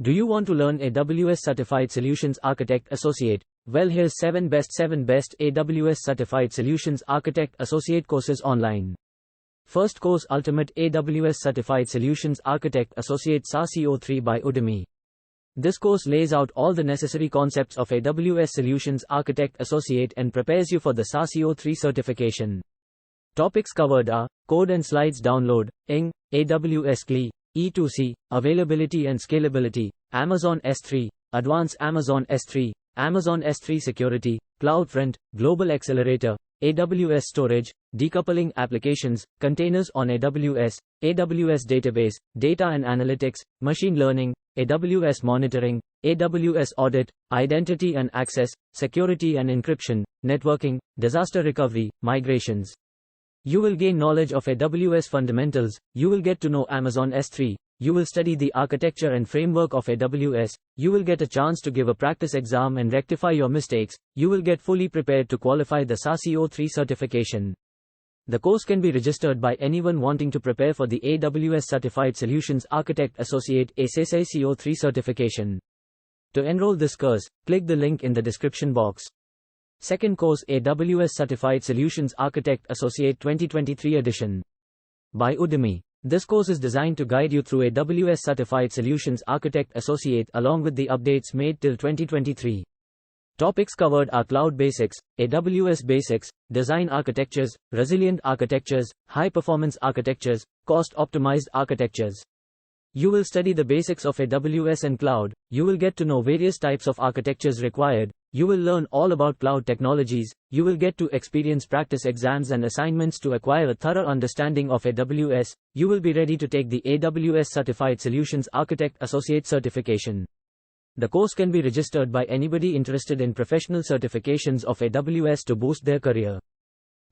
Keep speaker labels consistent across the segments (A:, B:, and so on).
A: Do you want to learn AWS Certified Solutions Architect Associate? Well, here's 7 best AWS Certified Solutions Architect Associate courses online. First course, Ultimate AWS Certified Solutions Architect Associate SaaS CO3 by Udemy. This course lays out all the necessary concepts of AWS Solutions Architect Associate and prepares you for the SaaS CO3 certification. Topics covered are code and slides download, AWS CLI, E2C, availability and scalability, Amazon S3, advanced Amazon S3, Amazon S3 security, CloudFront, global accelerator, AWS storage, decoupling applications, containers on AWS, AWS database, data and analytics, machine learning, AWS monitoring, AWS audit, identity and access, security and encryption, networking, disaster recovery, migrations. You will gain knowledge of AWS fundamentals, you will get to know Amazon S3, you will study the architecture and framework of AWS, you will get a chance to give a practice exam and rectify your mistakes, you will get fully prepared to qualify the SaaS CO3 certification. The course can be registered by anyone wanting to prepare for the AWS Certified Solutions Architect Associate SaaS CO3 certification. To enroll this course, click the link in the description box. Second course, AWS Certified Solutions Architect Associate 2023 edition by Udemy. This course is designed to guide you through AWS Certified Solutions Architect Associate along with the updates made till 2023. Topics covered are Cloud Basics, AWS Basics, Design Architectures, Resilient Architectures, High Performance Architectures, Cost Optimized Architectures. You will study the basics of AWS and cloud, you will get to know various types of architectures required, you will learn all about cloud technologies, you will get to experience practice exams and assignments to acquire a thorough understanding of AWS, you will be ready to take the AWS Certified Solutions Architect Associate certification. The course can be registered by anybody interested in professional certifications of AWS to boost their career.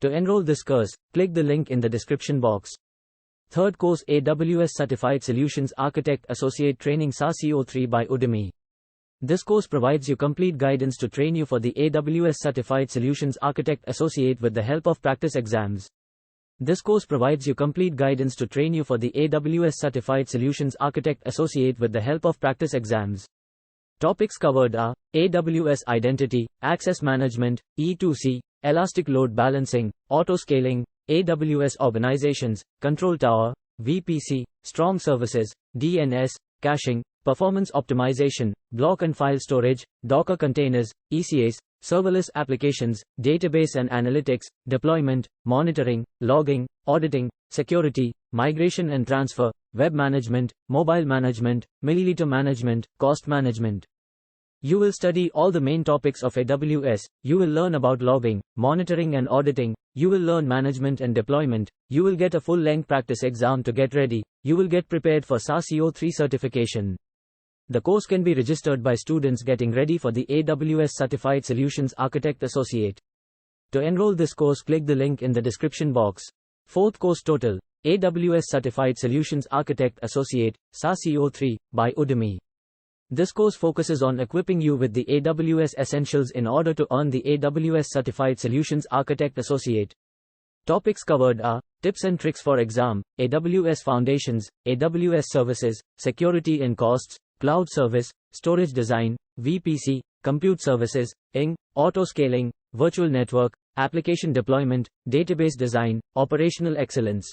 A: To enroll this course, click the link in the description box. Third course, AWS Certified Solutions Architect Associate Training SaaS CO3 by Udemy. This course provides you complete guidance to train you for the AWS Certified Solutions Architect Associate with the help of practice exams. This course provides you complete guidance to train you for the AWS Certified Solutions Architect Associate with the help of practice exams. Topics covered are AWS Identity, Access Management, E2C, Elastic Load Balancing, Auto-Scaling, AWS Organizations, Control Tower, VPC, Strong Services, DNS, Caching, Performance Optimization, Block and File Storage, Docker Containers, ECAs, Serverless Applications, Database and Analytics, Deployment, Monitoring, Logging, Auditing, Security, Migration and Transfer, Web Management, Mobile Management, Milliliter Management, Cost Management. You will study all the main topics of AWS, you will learn about logging, monitoring and auditing, you will learn management and deployment, you will get a full-length practice exam to get ready, you will get prepared for SaaS CO3 certification. The course can be registered by students getting ready for the AWS Certified Solutions Architect Associate. To enroll this course, click the link in the description box. Fourth course, Total, AWS Certified Solutions Architect Associate, SaaS CO3, by Udemy. This course focuses on equipping you with the AWS essentials in order to earn the AWS Certified Solutions Architect Associate. Topics covered are tips and tricks for exam, AWS Foundations, AWS Services, Security and Costs, Cloud Service, Storage Design, VPC, Compute Services, Auto-Scaling, Virtual Network, Application Deployment, Database Design, Operational Excellence.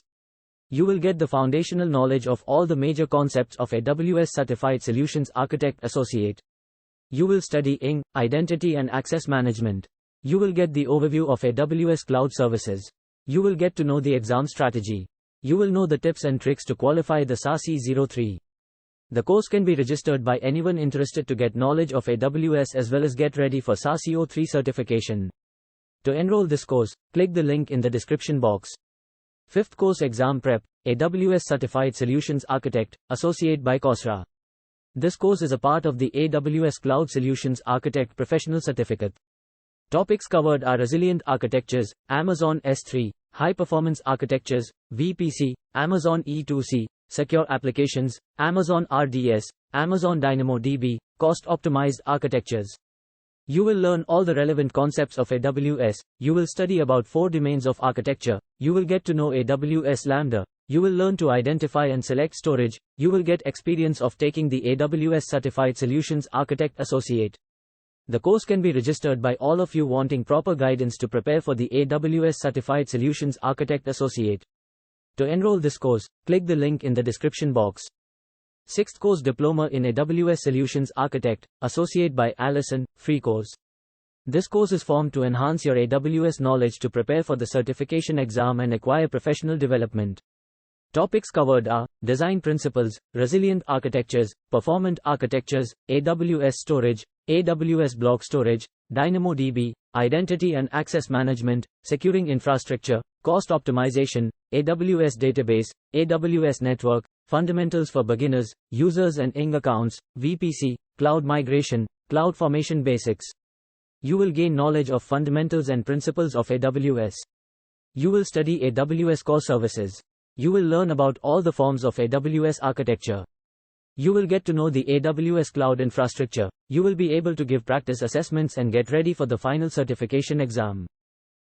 A: You will get the foundational knowledge of all the major concepts of AWS Certified Solutions Architect Associate. You will study Identity and Access Management. You will get the overview of AWS Cloud Services. You will get to know the exam strategy. You will know the tips and tricks to qualify the SaaS CO3. The course can be registered by anyone interested to get knowledge of AWS as well as get ready for SaaS CO3 certification. To enroll this course, click the link in the description box. Fifth course, Exam Prep, AWS Certified Solutions Architect, Associate by Coursera. This course is a part of the AWS Cloud Solutions Architect Professional Certificate. Topics covered are Resilient Architectures, Amazon S3, High Performance Architectures, VPC, Amazon E2C, Secure Applications, Amazon RDS, Amazon DynamoDB, Cost Optimized Architectures. You will learn all the relevant concepts of AWS. You will study about 4 domains of architecture. You will get to know AWS Lambda. You will learn to identify and select storage. You will get experience of taking the AWS Certified Solutions Architect Associate. The course can be registered by all of you wanting proper guidance to prepare for the AWS Certified Solutions Architect Associate. To enroll this course, click the link in the description box. 6th course, Diploma in AWS Solutions Architect, Associate by Alison, free course. This course is formed to enhance your AWS knowledge to prepare for the certification exam and acquire professional development. Topics covered are design principles, resilient architectures, performant architectures, AWS storage, AWS block storage, DynamoDB, identity and access management, securing infrastructure, cost optimization, AWS database, AWS network, fundamentals for beginners, users and ing accounts, VPC, cloud migration, cloud formation basics. You will gain knowledge of fundamentals and principles of AWS. You will study AWS core services. You will learn about all the forms of AWS architecture. You will get to know the AWS cloud infrastructure. You will be able to give practice assessments and get ready for the final certification exam.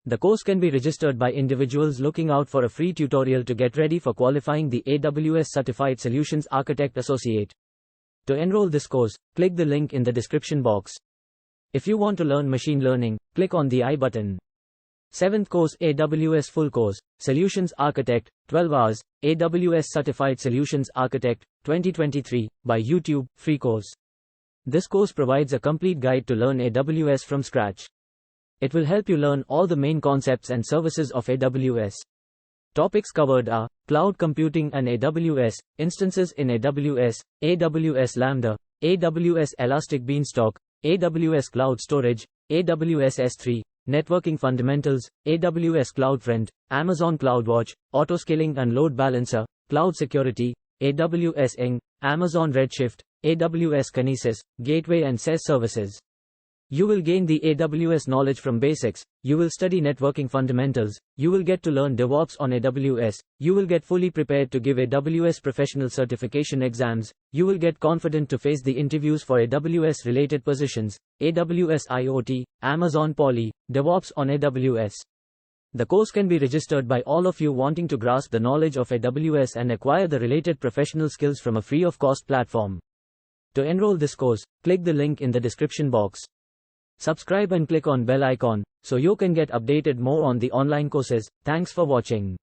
A: The course can be registered by individuals looking out for a free tutorial to get ready for qualifying the AWS Certified Solutions Architect Associate. To enroll this course, click the link in the description box. If you want to learn machine learning, click on the I button. 7th course, AWS Full Course, Solutions Architect, 12 hours, AWS Certified Solutions Architect, 2023, by YouTube, free course. This course provides a complete guide to learn AWS from scratch. It will help you learn all the main concepts and services of AWS. Topics covered are cloud computing and AWS, instances in AWS, AWS Lambda, AWS Elastic Beanstalk, AWS Cloud Storage, AWS S3, networking fundamentals, AWS CloudFront, Amazon CloudWatch, autoscaling and load balancer, cloud security, AWS ing, Amazon Redshift, AWS Kinesis, gateway and SaaS services. You will gain the AWS knowledge from basics. You will study networking fundamentals. You will get to learn DevOps on AWS. You will get fully prepared to give AWS professional certification exams. You will get confident to face the interviews for AWS related positions, AWS IoT, Amazon Poly, DevOps on AWS. The course can be registered by all of you wanting to grasp the knowledge of AWS and acquire the related professional skills from a free of cost platform. To enroll this course, click the link in the description box. Subscribe and click on bell icon, so you can get updated more on the online courses. Thanks for watching.